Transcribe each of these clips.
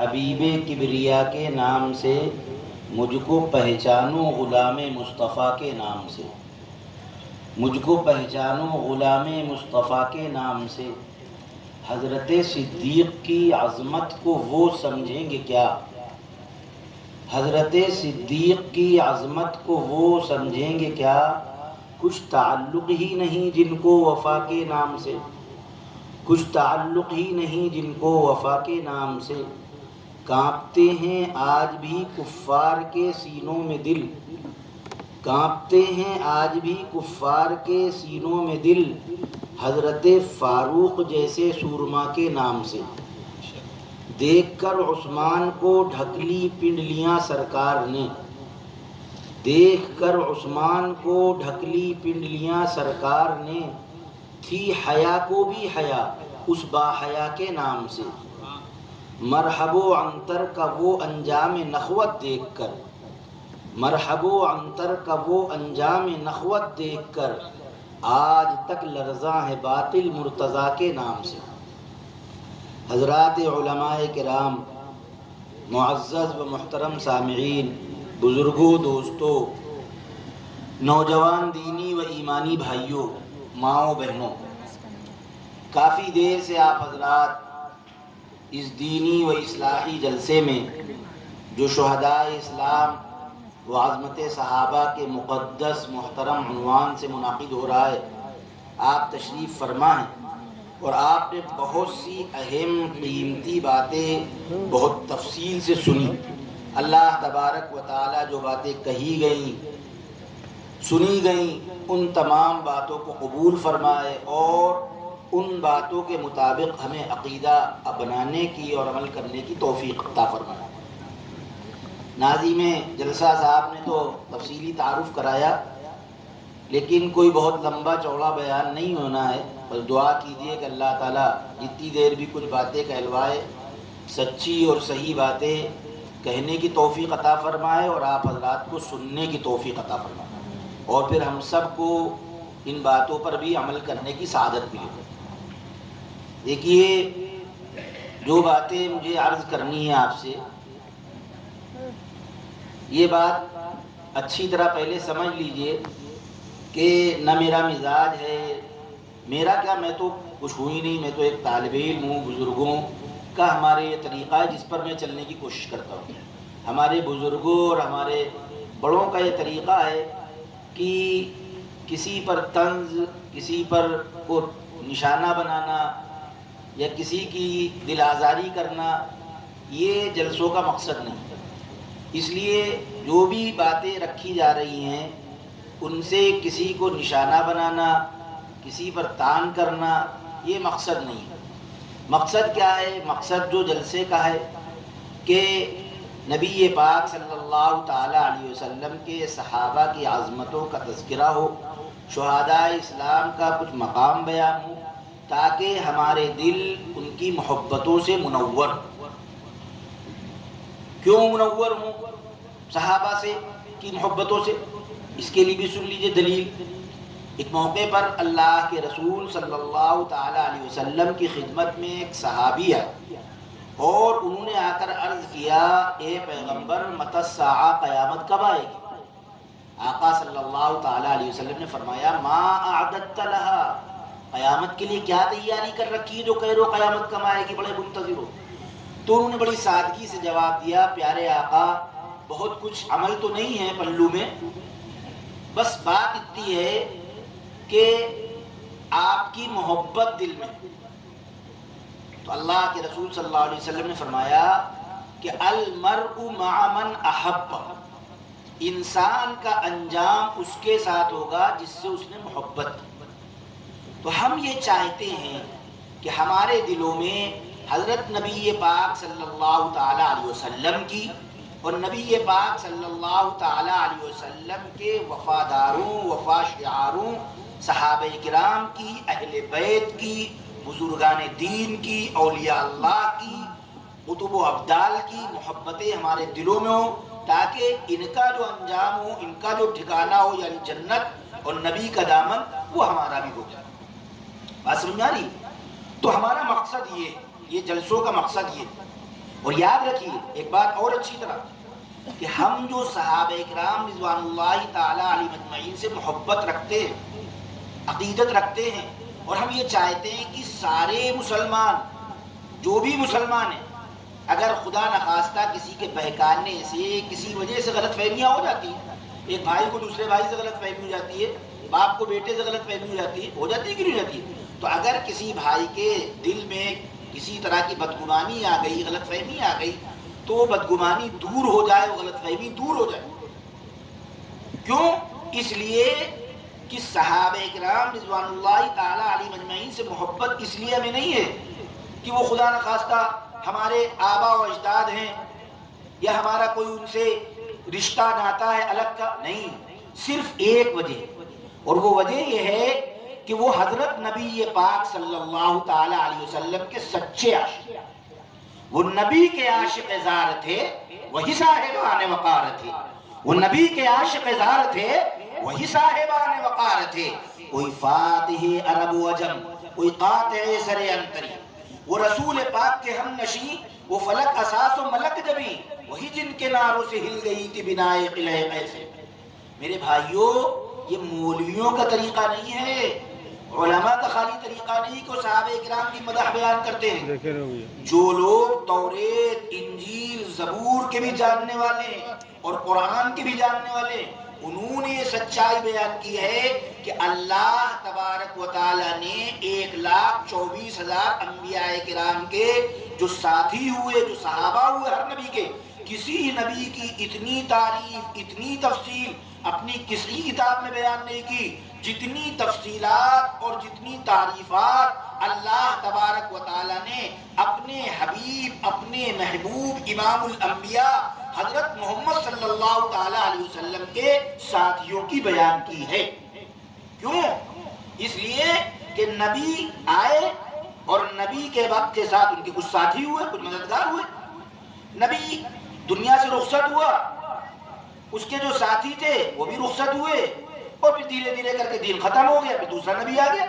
حبیب کبریا کے نام سے، مجھ کو پہچانو غلام مصطفیٰ کے نام سے، مجھ کو پہچانو غلام مصطفیٰ کے نام سے۔ حضرت صدیق کی عظمت کو وہ سمجھیں گے کیا؟ حضرت صدیق کی عظمت کو وہ سمجھیں گے کیا؟ کچھ تعلق ہی نہیں جن کو وفا کے نام سے، کچھ تعلق ہی نہیں جن کو وفا کے نام سے۔ کانپتے ہیں آج بھی کفار کے سینوں میں دل، کانپتے ہیں آج بھی کفار کے سینوں میں دل، حضرت فاروق جیسے سورما کے نام سے۔ دیکھ کر عثمان کو ڈھک لی پنڈلیاں سرکار نے، دیکھ کر عثمان کو ڈھک لی پنڈلیاں سرکار نے، تھی حیا کو بھی حیا اس با حیا کے نام سے۔ مرحب و عنتر کا وہ انجام نخوت دیکھ کر، مرحب و عنتر کا وہ انجام نخوت دیکھ کر، آج تک لرزاں ہے باطل مرتضیٰ کے نام سے۔ حضرات علماء کرام، معزز و محترم سامعین، بزرگوں، دوستوں، نوجوان دینی و ایمانی بھائیوں، ماؤں بہنوں، کافی دیر سے آپ حضرات اس دینی و اصلاحی جلسے میں جو شہداء اسلام و عظمت صحابہ کے مقدس محترم عنوان سے منعقد ہو رہا ہے، آپ تشریف فرما ہیں اور آپ نے بہت سی اہم قیمتی باتیں بہت تفصیل سے سنی۔ اللہ تبارک و تعالی جو باتیں کہی گئیں، سنی گئیں، ان تمام باتوں کو قبول فرمائے اور ان باتوں کے مطابق ہمیں عقیدہ بنانے کی اور عمل کرنے کی توفیق عطا فرمائے۔ ناظم جلسہ صاحب نے تو تفصیلی تعارف کرایا، لیکن کوئی بہت لمبا چوڑا بیان نہیں ہونا ہے، بس دعا کیجیے کہ اللہ تعالیٰ جتنی دیر بھی کچھ باتیں کہلوائے، سچی اور صحیح باتیں کہنے کی توفیق عطا فرمائے اور آپ حضرات کو سننے کی توفیق عطا فرمائے، اور پھر ہم سب کو ان باتوں پر بھی عمل کرنے کی سعادت ملے۔ دیکھیے، جو باتیں مجھے عرض کرنی ہے آپ سے، یہ بات اچھی طرح پہلے سمجھ لیجئے کہ نہ میرا مزاج ہے، میرا کیا، میں تو کچھ ہوں ہی نہیں، میں تو ایک طالب علم ہوں، بزرگوں کا ہمارے یہ طریقہ ہے جس پر میں چلنے کی کوشش کرتا ہوں۔ ہمارے بزرگوں اور ہمارے بڑوں کا یہ طریقہ ہے کہ کسی پر طنز، کسی پر کو نشانہ بنانا یا کسی کی دل آزاری کرنا، یہ جلسوں کا مقصد نہیں۔ اس لیے جو بھی باتیں رکھی جا رہی ہیں ان سے کسی کو نشانہ بنانا، کسی پر تان کرنا، یہ مقصد نہیں ہے۔ مقصد کیا ہے؟ مقصد جو جلسے کا ہے کہ نبی پاک صلی اللہ تعالی علیہ وسلم کے صحابہ کی عظمتوں کا تذکرہ ہو، شہداء اسلام کا کچھ مقام بیان ہو، تاکہ ہمارے دل ان کی محبتوں سے منور ہوں۔ کیوں منور ہوں صحابہ سے کی محبتوں سے؟ اس کے لیے بھی سن لیجئے دلیل۔ ایک موقع پر اللہ کے رسول صلی اللہ تعالی علیہ وسلم کی خدمت میں ایک صحابی آئے اور انہوں نے آ کر عرض کیا، اے پیغمبر، متی الساعہ، قیامت کب آئے گی؟ آقا صلی اللہ تعالی علیہ وسلم نے فرمایا، ما اعددت لہا، قیامت کے لیے کیا تیاری کر رکھی ہے جو کہہ رہو قیامت کب آئے گی، بڑے منتظر ہو؟ تو انہوں نے بڑی سادگی سے جواب دیا، پیارے آقا، بہت کچھ عمل تو نہیں ہے پلو میں، بس بات اتنی ہے کہ آپ کی محبت دل میں۔ تو اللہ کے رسول صلی اللہ علیہ وسلم نے فرمایا کہ المرء مع من احب، انسان کا انجام اس کے ساتھ ہوگا جس سے اس نے محبت کی۔ تو ہم یہ چاہتے ہیں کہ ہمارے دلوں میں حضرت نبی پاک صلی اللہ تعالی علیہ وسلم کی اور نبی پاک صلی اللہ تعالی علیہ وسلم کے وفاداروں، وفا شعاروں، صحابہ کرام کی، اہل بیت کی، بزرگان دین کی، اولیاء اللہ کی، قطب و ابدال کی محبتیں ہمارے دلوں میں ہوں، تاکہ ان کا جو انجام ہو، ان کا جو ٹھکانہ ہو، یعنی جنت اور نبی کا دامن، وہ ہمارا بھی ہو جائے۔ بات سمجھ آ رہی؟ تو ہمارا مقصد یہ جلسوں کا مقصد یہ، اور یاد رکھیے ایک بات اور اچھی طرح کہ ہم جو صحابہ اکرام رضوان اللہ تعالی علیہ مجمعین سے محبت رکھتے ہیں، عقیدت رکھتے ہیں، اور ہم یہ چاہتے ہیں کہ سارے مسلمان جو بھی مسلمان ہیں، اگر خدا نخواستہ کسی کے بہکانے سے کسی وجہ سے غلط فہمیاں ہو جاتی ہیں، ایک بھائی کو دوسرے بھائی سے غلط فہمی ہو جاتی ہے، باپ کو بیٹے سے غلط فہمی ہو جاتی ہے کہ نہیں جاتی ہے؟ تو اگر کسی بھائی کے دل میں کسی طرح کی بدگمانی آ گئی، غلط فہمی آ گئی، تو وہ بدگمانی دور ہو جائے، وہ غلط فہمی دور ہو جائے۔ کیوں؟ اس لیے کہ صحابہ اکرام رضوان اللہ تعالی علیہ مجمعین سے محبت اس لیے ہمیں نہیں ہے کہ وہ خدا نخواستہ ہمارے آبا و اجداد ہیں یا ہمارا کوئی ان سے رشتہ ناتا ہے الگ کا، نہیں، صرف ایک وجہ، اور وہ وجہ یہ ہے کہ وہ حضرت نبی پاک صلی اللہ تعالی علیہ وسلم کے سچے عاشق، وہ نبی کے عاشق زار تھے، وہی صاحبان وقار تھے، وہ نبی کے عاشق زار تھے، وہی صاحبان وقار تھے، کوئی فاتح عرب و عجم، کوئی قاطع سر انتری، وہ رسول پاک کے ہم نشیں، وہ فلک اساس و ملک جبیں، وہی جن کے ناروں سے ہل گئی تھی بنائے قلعہ قیصر۔ میرے بھائیوں، یہ مولویوں کا طریقہ نہیں ہے، علماء کا خالی طریقہ نہیں کہ صحابہ اکرام کی مدح بیان کرتے ہیں۔ جو لوگ توریت، انجیل، زبور کے بھی جاننے والے ہیں اور قرآن کے بھی جاننے والے ہیں، انہوں نے یہ سچائی بیان کی ہے کہ اللہ تبارک و تعالی نے 1,24,000 انبیاء کرام کے جو ساتھی ہوئے، جو صحابہ ہوئے ہر نبی کے، کسی نبی کی اتنی تعریف، اتنی تفصیل اپنی کسی کتاب میں بیان نہیں کی جتنی تفصیلات اور جتنی تعریفات اللہ تبارک و تعالی نے اپنے حبیب، اپنے محبوب امام الانبیاء حضرت محمد صلی اللہ تعالی علیہ وسلم کے ساتھیوں کی بیان کی ہے۔ کیوں؟ اس لیے کہ نبی آئے اور نبی کے وقت کے ساتھ ان کے کچھ ساتھی ہوئے، کچھ مددگار ہوئے، نبی دنیا سے رخصت ہوا، اس کے جو ساتھی تھے وہ بھی رخصت ہوئے، اور پھر دھیرے دھیرے کر کے دین ختم ہو گیا، پھر دوسرا نبی آ گیا۔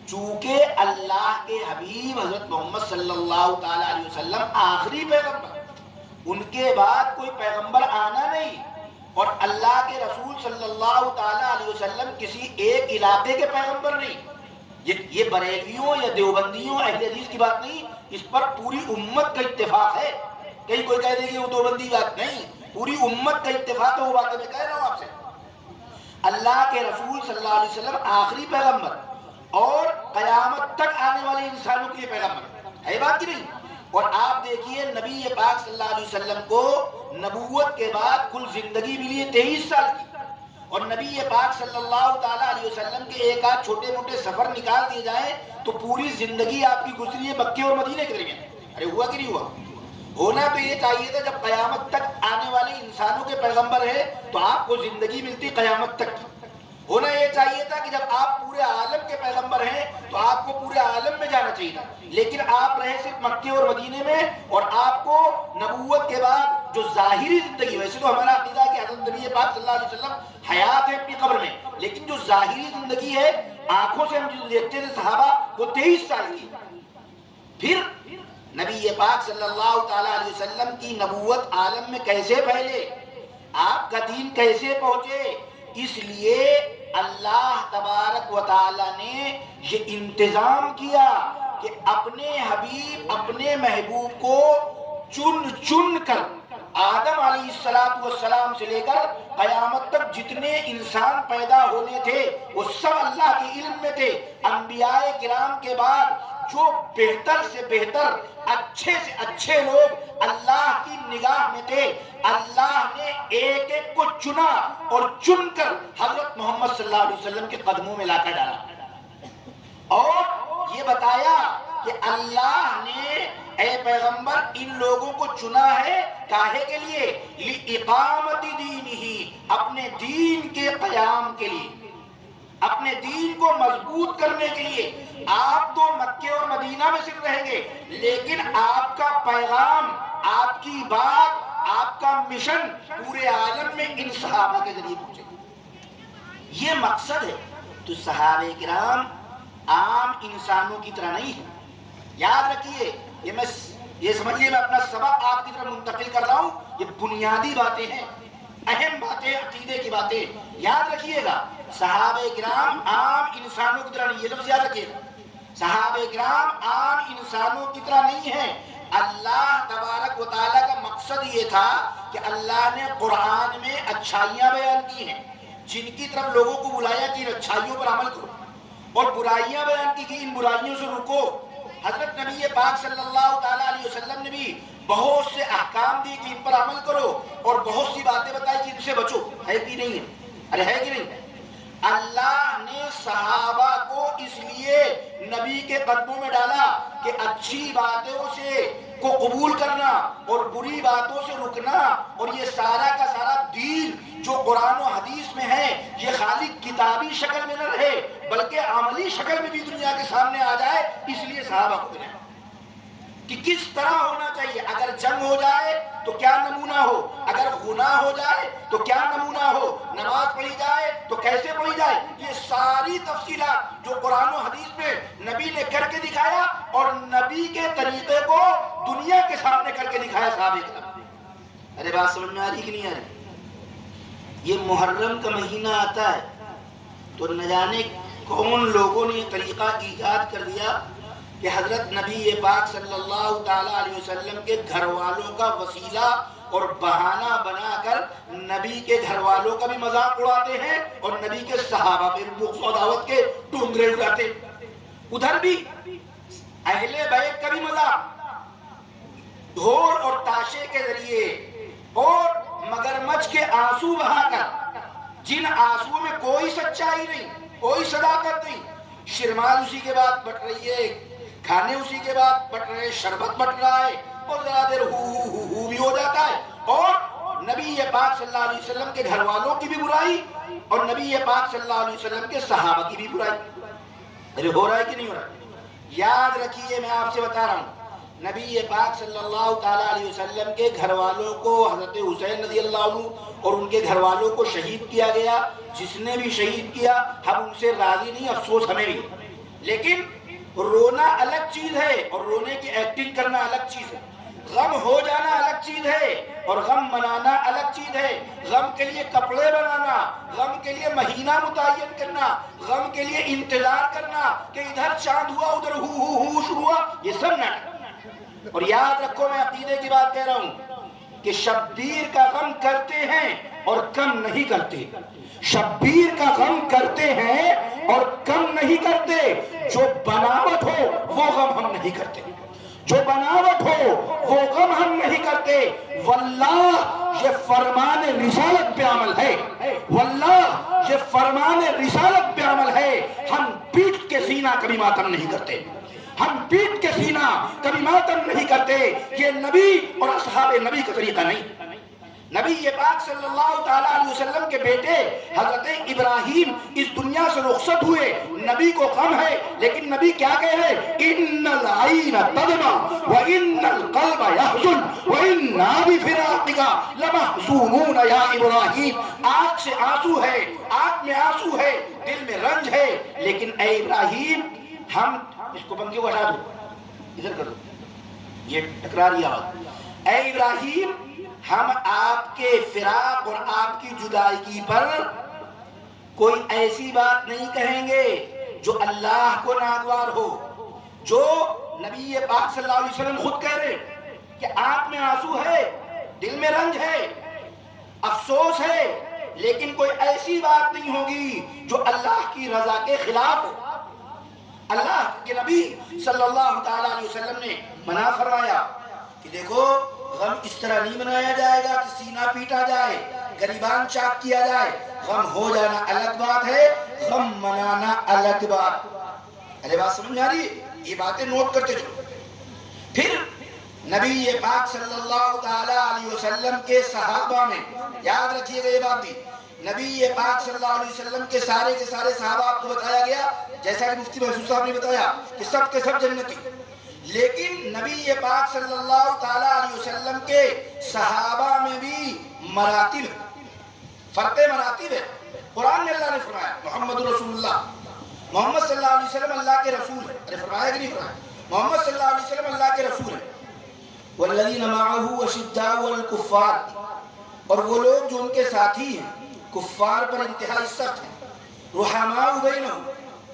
چونکہ اللہ کے حبیب حضرت محمد صلی اللہ تعالی علیہ وسلم آخری پیغمبر، ان کے بعد کوئی پیغمبر آنا نہیں، اور اللہ کے رسول صلی اللہ تعالی علیہ وسلم کسی ایک علاقے کے پیغمبر نہیں۔ یہ بریلویوں یا دیوبندیوں اہل حدیث کی بات نہیں، اس پر پوری امت کا اتفاق ہے۔ کہیں کوئی کہہ دے کہ وہ دیوبندی بات نہیں، پوری امت کا اتفاق ہے، وہ باتیں میں کہہ رہا ہوں آپ سے۔ اللہ کے رسول صلی اللہ علیہ وسلم آخری پیغمبر اور قیامت تک آنے والے انسانوں کے پیغمبر ہے، بات کی نہیں۔ اور آپ دیکھیے نبی پاک صلی اللہ علیہ وسلم کو نبوت کے بعد کل زندگی ملی ہے 23 سال کی، اور نبی پاک صلی اللہ تعالی علیہ وسلم کے ایک آدھ چھوٹے موٹے سفر نکال دیے جائیں تو پوری زندگی آپ کی گزری ہے مکے اور مدینے کے درمیان۔ ارے ہوا کہ نہیں ہوا؟ ہونا تو یہ چاہیے تھا جب قیامت تک آنے والے انسانوں کے پیغمبر ہیں تو آپ کو زندگی ملتی قیامت تک کی۔ ہونا یہ چاہیے تھا کہ جب آپ پورے عالم کے پیغمبر ہیں تو آپ کو پورے عالم میں جانا چاہیے تھا، لیکن آپ رہے صرف مکے اور مدینے میں، اور آپ کو نبوت کے بعد جو ظاہری زندگی، ویسے تو ہمارا عقیدہ ہے کہ حضرت نبی پاک صلی اللہ علیہ وسلم حیات ہے اپنی قبر میں، لیکن جو ظاہری زندگی ہے آنکھوں سے ہم جو دیکھتے تھے صحابہ، وہ 23 سال کی۔ پھر نبی پاک صلی اللہ تعالی علیہ وسلم کی نبوت عالم میں کیسے پھیلے، آپ کا دین کیسے پہنچے؟ اس لیے اللہ تبارک و تعالی نے یہ انتظام کیا کہ اپنے حبیب، اپنے محبوب کو چن چن کر آدم علیہ السلام سے لے کر قیامت تک جتنے انسان پیدا ہونے تھے وہ سب اللہ کے علم میں تھے۔ انبیاء کرام کے بعد جو بہتر سے بہتر، اچھے سے اچھے لوگ اللہ کی نگاہ میں تھے، اللہ نے ایک ایک کو چنا اور چن کر حضرت محمد صلی اللہ علیہ وسلم کے قدموں میں لا کر ڈالا، اور یہ بتایا کہ اللہ نے اے پیغمبر ان لوگوں کو چنا ہے کاہے کے لیے؟ لِإِقَامَتِ دِينِهِ، اپنے دین کے قیام کے لیے، اپنے دین کو مضبوط کرنے کے لیے۔ آپ تو مکے اور مدینہ میں صرف رہیں گے، لیکن آپ کا پیغام، آپ کی بات، آپ کا مشن پورے عالم میں ان صحابہ کے ذریعے پہنچے گا۔ یہ مقصد ہے۔ تو صحابہ کرام عام انسانوں کی طرح نہیں ہے۔ یاد رکھیے، یہ میں یہ سمجھیے میں اپنا سبق آپ کی طرف منتقل کر رہا ہوں. یہ بنیادی باتیں ہیں، اہم باتیں، عقیدے کی باتیں. یاد رکھیے گا صحابہ کرام عام انسانوں کی طرح نہیں، یہ لفظ یاد رکھیے گا، صحابہ کرام عام انسانوں کی طرح نہیں ہیں. اللہ تبارک و تعالیٰ کا مقصد یہ تھا کہ اللہ نے قرآن میں اچھائیاں بیان کی ہیں، جن کی طرف لوگوں کو بلایا کہ ان اچھائیوں پر عمل کرو، اور برائیاں بیان کی کہ ان برائیوں سے رکو. حضرت نبی پاک صلی اللہ تعالیٰ علیہ وسلم نے بھی بہت سے احکام دی کہ ان پر عمل کرو، اور بہت سی باتیں بتائی کہ ان سے بچو. ہے کہ نہیں ہے؟ ارے ہے کہ نہیں؟ اللہ نے صحابہ کو اس لیے نبی کے قدموں میں ڈالا کہ اچھی باتوں سے کو قبول کرنا اور بری باتوں سے رکنا، اور یہ سارا کا سارا دین جو قرآن و حدیث میں ہے یہ خالی کتابی شکل میں نہ رہے بلکہ عملی شکل میں بھی دنیا کے سامنے آ جائے. اس لیے صحابہ کو بنایا کہ کس طرح ہونا چاہیے. اگر جنگ ہو جائے تو کیا نمونہ ہو، اگر گناہ ہو جائے تو کیا نمونہ ہو، نماز پڑھی جائے تو کیسے پڑھی جائے. یہ ساری تفصیلات جو قرآن و حدیث میں نبی نے کر کے دکھایا، اور نبی کے طریقے کو دنیا کے سامنے کر کے دکھایا صحابہ کرام. ارے بات سمجھ میں آ رہی کہ نہیں آ رہی؟ یہ محرم کا مہینہ آتا ہے تو نہ جانے کون لوگوں نے یہ طریقہ ایجاد کر دیا کہ حضرت نبی پاک صلی اللہ تعالیٰ علیہ وسلم کے گھر والوں کا وسیلہ اور بہانہ بنا کر نبی کے گھر والوں کا بھی مذاق اڑاتے ہیں، اور نبی کے صحابہ پہ بغض و عداوت کے ٹونگرے اڑاتے. ادھر بھی اہل بیت کا بھی مذاق ڈھول اور تاشے کے ذریعے اور مگرمچھ کے آنسو بہا کر، جن آنسو میں کوئی سچائی نہیں، کوئی صداقت نہیں. شرمال اسی کے بعد بٹ رہی ہے، کھانے اسی کے بعد بٹ رہے، شربت بٹ رہا ہے، اور ذرا دیر ہو بھی ہو جاتا ہے. اور نبی پاک صلی اللہ علیہ وسلم کے گھر والوں کی بھی برائی اور نبی پاک صلی اللہ علیہ وسلم کے صحابہ کی بھی برائی. ارے ہو رہا ہے کہ نہیں ہو رہا ہے؟ یاد رکھیے میں آپ سے بتا رہا ہوں، نبی پاک صلی اللہ تعالیٰ علیہ وسلم کے گھر والوں کو حضرت حسین رضی اللہ عنہ اور ان کے گھر والوں کو شہید کیا گیا. جس نے بھی شہید کیا ہم ان سے راضی نہیں، افسوس ہمیں بھی. لیکن رونا الگ چیز ہے اور رونے کی ایکٹنگ کرنا الگ چیز ہے. غم ہو جانا الگ چیز ہے اور غم منانا الگ چیز ہے. غم کے لیے کپڑے بنانا، غم کے لیے مہینہ متعین کرنا، غم کے لیے انتظار کرنا کہ ادھر چاند ہوا ادھر ہو شروع ہوا، یہ سب نہ. اور یاد رکھو میں عقیدے کی بات کہہ رہا ہوں کہ شبیر کا غم کرتے ہیں اور کم نہیں کرتے. شبیر کا غم کرتے ہیں اور کم نہیں کرتے. جو بناوٹ ہو وہ غم ہم نہیں کرتے، جو بناوٹ ہو وہ غم ہم نہیں کرتے. واللہ یہ فرمان رسالت پہ عمل ہے، واللہ یہ فرمان رسالت پہ عمل ہے. ہم پیٹ کے سینہ کبھی ماتم نہیں کرتے، ہم پیٹ کے سینہ کبھی ماتم نہیں کرتے. یہ نبی اور اصحاب نبی کا طریقہ نہیں. نبی پاک صلی اللہ تعالیٰ علیہ وسلم کے بیٹے حضرت ابراہیم اس دنیا سے رخصت ہوئے. نبی کو غم ہے لیکن نبی کیا کہہ رہے؟ ان العین تدمع وان القلب يحزن وانا بفراقك لمحزونون یا ابراہیم. آنکھ سے آنسو ہے، آنکھ میں آنسو ہے، دل میں رنج ہے، لیکن اے ابراہیم ہم اس کو بند کیوں ہٹا دو، ادھر کرو، یہ تکراری آواز. اے ابراہیم ہم آپ کے فراق اور آپ کی جدائی پر کوئی ایسی بات نہیں کہیں گے جو اللہ کو ناگوار ہو. جو نبی پاک صلی اللہ علیہ وسلم خود کہہ رہے کہ آنکھ میں آنسو ہے، دل میں رنج ہے، افسوس ہے، لیکن کوئی ایسی بات نہیں ہوگی جو اللہ کی رضا کے خلاف ہو. اللہ کے نبی صلی اللہ تعالیٰ علیہ وسلم نے منع فرمایا کہ دیکھو غم اس طرح نہیں منایا جائے گا کہ سینہ پیٹا جائے، گریبان چاک کیا جائے. غم ہو جانا الگ بات ہے، غم منانا الگ بات. ارے بات سمجھ آ رہی؟ یہ باتیں نوٹ کرتے چلو. پھر نبی پاک صلی اللہ تعالیٰ علیہ وسلم کے صحابہ میں یاد رکھیے گا یہ بات بھی، نبی پاک صلی اللہ علیہ وسلم کے سارے صحابہ آپ کو بتایا گیا جیسا کہ مفتی محسوس صاحب نے بتایا کہ سب کے سب جنتی. لیکن نبی پاک صلی اللہ تعالیٰ علیہ وسلم کے صحابہ میں بھی مراتب ہے، فرق مراتب ہے. قرآن میں اللہ نے فرمایا محمد رسول اللہ، محمد صلی اللہ علیہ وسلم اللہ کے رسول ہے. ارے فرمایا کہ نہیں فرمایا؟ محمد صلی اللہ علیہ وسلم اللہ کے رسول ہے. والذین معه اشداء الکفار، اور وہ لوگ جو ان کے ساتھی ہیں کفار پر انتہائی سخت ہیں، رحماء بینہم،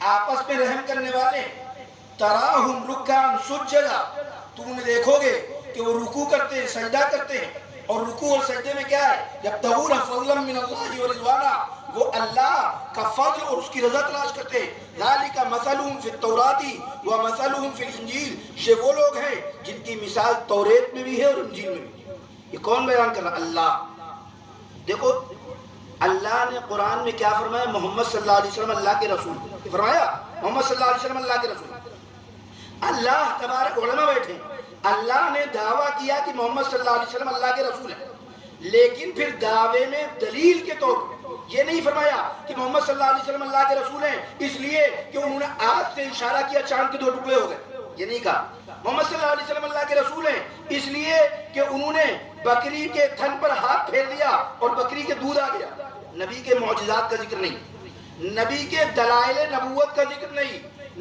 آپس میں رحم کرنے والے، تراہم رکعا سجدا، تم انہیں دیکھو گے کہ وہ رکوع کرتے ہیں، سجدہ کرتے ہیں، اور رکوع اور سجدے میں کیا ہے؟ یبتغون فضلا من اللہ ورضوانا، وہ اللہ کا فضل اور اس کی رضا تلاش کرتے ہیں۔ ذالک مثلہم فی التوراۃ ومثلہم فی الانجیل، یہ وہ لوگ ہیں جن کی مثال توریت میں بھی ہے اور انجیل میں بھی ہے۔ یہ کون بیان کر رہا؟ اللہ۔ دیکھو اللہ نے قرآن میں کیا فرمایا؟ محمد صلی اللہ علیہ وسلم اللہ کے رسول، فرمایا محمد صلی اللہ علیہ وسلم اللہ کے رسول۔ اللہ تبارک، علماء بیٹھے، اللہ نے دعویٰ کیا کہ محمد صلی اللہ علیہ وسلم اللہ کے رسول ہیں، لیکن پھر دعوے میں دلیل کے طور پر یہ نہیں فرمایا کہ محمد صلی اللہ علیہ وسلم اللہ کے رسول ہیں اس لیے کہ انہوں نے آج سے اشارہ کیا چاند کے 2 ٹکڑے ہو گئے، یہ نہیں کہا۔ محمد صلی اللہ علیہ وسلم اللہ کے رسول ہیں اس لیے کہ انہوں نے بکری کے تھن پر ہاتھ پھیر دیا اور بکری کے دودھ آ گیا۔ نبی کے معجزات کا ذکر نہیں، نبی کے دلائل نبوت کا ذکر نہیں،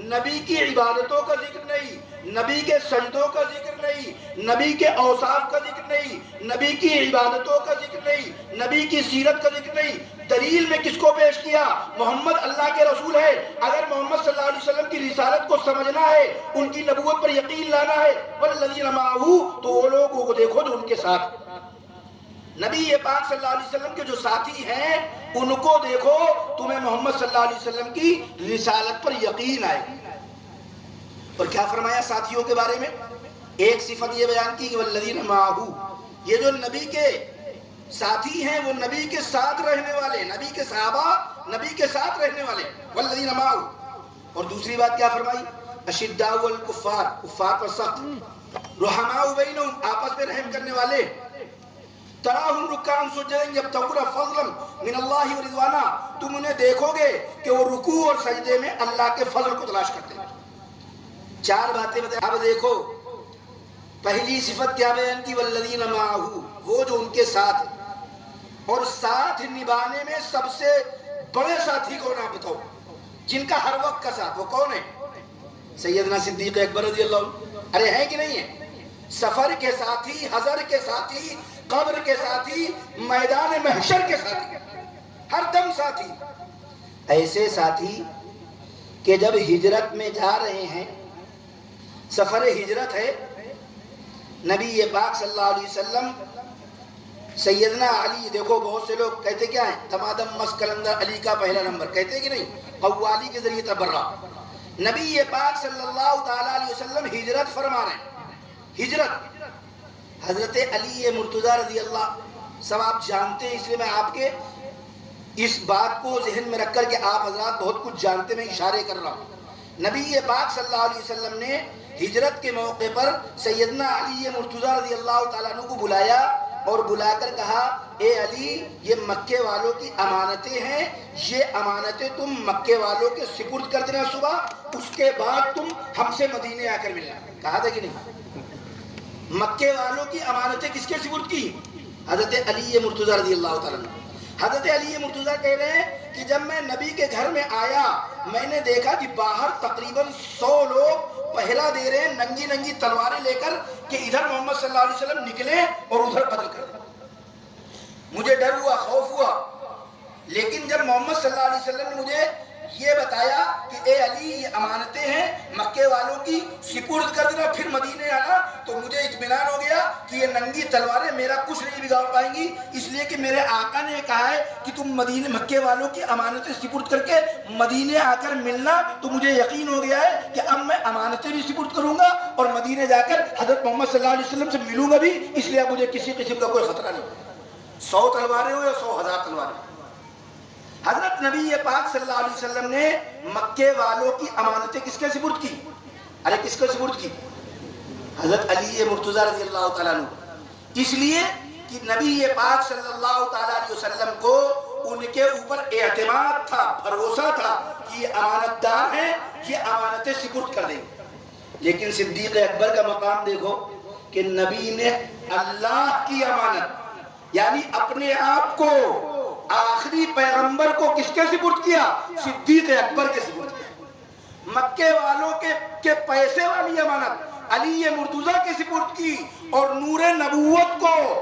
نبی کی عبادتوں کا ذکر نہیں، نبی کے سجدوں کا ذکر نہیں، نبی کے اوصاف کا ذکر نہیں، نبی کی عبادتوں کا ذکر نہیں، نبی کی سیرت کا ذکر نہیں۔ دلیل میں کس کو پیش کیا؟ محمد اللہ کے رسول ہے۔ اگر محمد صلی اللہ علیہ وسلم کی رسالت کو سمجھنا ہے، ان کی نبوت پر یقین لانا ہے، والذین معہ، تو وہ لوگوں کو دیکھو جو ان کے ساتھ نبی پاک صلی اللہ علیہ وسلم کے جو ساتھی ہیں ان کو دیکھو، تمہیں محمد صلی اللہ علیہ وسلم کی رسالت پر یقین آئے گی۔ اور کیا فرمایا ساتھیوں کے بارے میں؟ ایک صفت یہ بیان کی کہ والذین معہ، یہ جو نبی کے ساتھی ہیں وہ نبی کے ساتھ رہنے والے، نبی کے صحابہ نبی کے ساتھ رہنے والے، والذین معہ۔ اور دوسری بات کیا فرمائی؟ اشداء الکفار، کفار پر سخت، رحماء بینہم، آپس میں رحم کرنے والے، تراہم رکعا سجدا یبتغون فضلا من اللہ ورضوانا، تم انہیں دیکھو گے کہ وہ رکوع اور سجدے میں اللہ کے فضل کو تلاش کرتے ہیں۔ 4 باتیں بتائیں۔ اب دیکھو پہلی صفت کیا بیان کی؟ والذین معہ، وہ جو ان کے ساتھ ہیں، اور ساتھ نبھانے میں سب سے بڑے ساتھی کون آپ بتاؤ؟ جن کا ہر وقت کا ساتھ، وہ کون ہے؟ سیدنا صدیق اکبر رضی اللہ عنہ۔ ارے ہے کہ نہیں ہے؟ سفر کے ساتھی، حضر کے ساتھی، قبر کے ساتھی، میدان محشر کے ساتھی، ہر دم ساتھی۔ ایسے ساتھی کہ جب ہجرت میں جا رہے ہیں، سفر ہجرت ہے، نبی پاک صلی اللہ علیہ وسلم، سیدنا علی، دیکھو بہت سے لوگ کہتے کیا ہیں؟ تمادم مس کلندر، علی کا پہلا نمبر، کہتے کہ نہیں؟ قوالی کے ذریعے تبرہ۔ نبی پاک صلی اللہ تعالیٰ علیہ وسلم ہجرت فرما رہے ہیں، ہجرت۔ حضرت علی مرتضیٰ رضی اللہ، سب آپ جانتے ہیں، اس لیے میں آپ کے اس بات کو ذہن میں رکھ کر کہ آپ حضرات بہت کچھ جانتے، میں اشارے کر رہا ہوں۔ نبی پاک صلی اللہ علیہ وسلم نے ہجرت کے موقع پر سیدنا علی مرتضیٰ رضی اللہ تعالیٰ عنہ کو بلایا اور بلا کر کہا، اے علی، یہ مکے والوں کی امانتیں ہیں، یہ امانتیں تم مکے والوں کے سپرد کر دینا صبح، اس کے بعد تم ہم سے مدینے آ کر ملنا۔ کہا تھا کہ نہیں؟ مکے والوں کی امانتیں کس کے سپرد کی؟ حضرت علی مرتضیٰ رضی اللہ تعالیٰ عنہ۔ حضرت علی مرتضیٰ کہہ رہے ہیں کہ جب میں نبی کے گھر میں آیا، میں نے دیکھا کہ باہر تقریباً 100 لوگ پہرا دے رہے ہیں، ننگی ننگی تلواریں لے کر، کہ ادھر محمد صلی اللہ علیہ وسلم نکلے اور ادھر قتل کر دیں۔ مجھے ڈر ہوا، خوف ہوا، لیکن جب محمد صلی اللہ علیہ وسلم نے مجھے یہ بتایا کہ اے علی، یہ امانتیں ہیں مکے والوں کی، سپرد کر دینا، پھر مدینے آنا، تو مجھے اطمینان ہو گیا کہ یہ ننگی تلواریں میرا کچھ نہیں بگاڑ پائیں گی، اس لیے کہ میرے آقا نے کہا ہے کہ تم مدینے مکے والوں کی امانتیں سپرد کر کے مدینے آ کر ملنا، تو مجھے یقین ہو گیا ہے کہ اب میں امانتیں بھی سپرد کروں گا اور مدینے جا کر حضرت محمد صلی اللہ علیہ وسلم سے ملوں گا بھی، اس لیے اب مجھے کسی قسم کا کوئی خطرہ نہیں۔ 100 تلواریں ہو یا 100,000 تلواریں، حضرت نبی پاک صلی اللہ علیہ وسلم نے مکے والوں کی امانتیں کس کے سپرد کی؟ ارے کس کے سپرد کی؟ حضرت علی مرتضیٰ رضی اللہ تعالیٰ عنہ۔ اس لیے کہ نبی پاک صلی اللہ تعالیٰ علیہ وسلم کو ان کے اوپر اعتماد تھا، بھروسہ تھا کہ یہ امانت دار ہیں، یہ امانتیں سپرد کر دیں گے۔ لیکن صدیق اکبر کا مقام دیکھو کہ نبی نے اللہ کی امانت، یعنی اپنے آپ کو آخری پیغمبر کو کس کے سپرد کیا؟ صدیق اکبر کے سپرد کیا۔ مکے والوں کے پیسے والی امانت، علی مرتضیٰ کے سپرد کی اور نور نبوت کو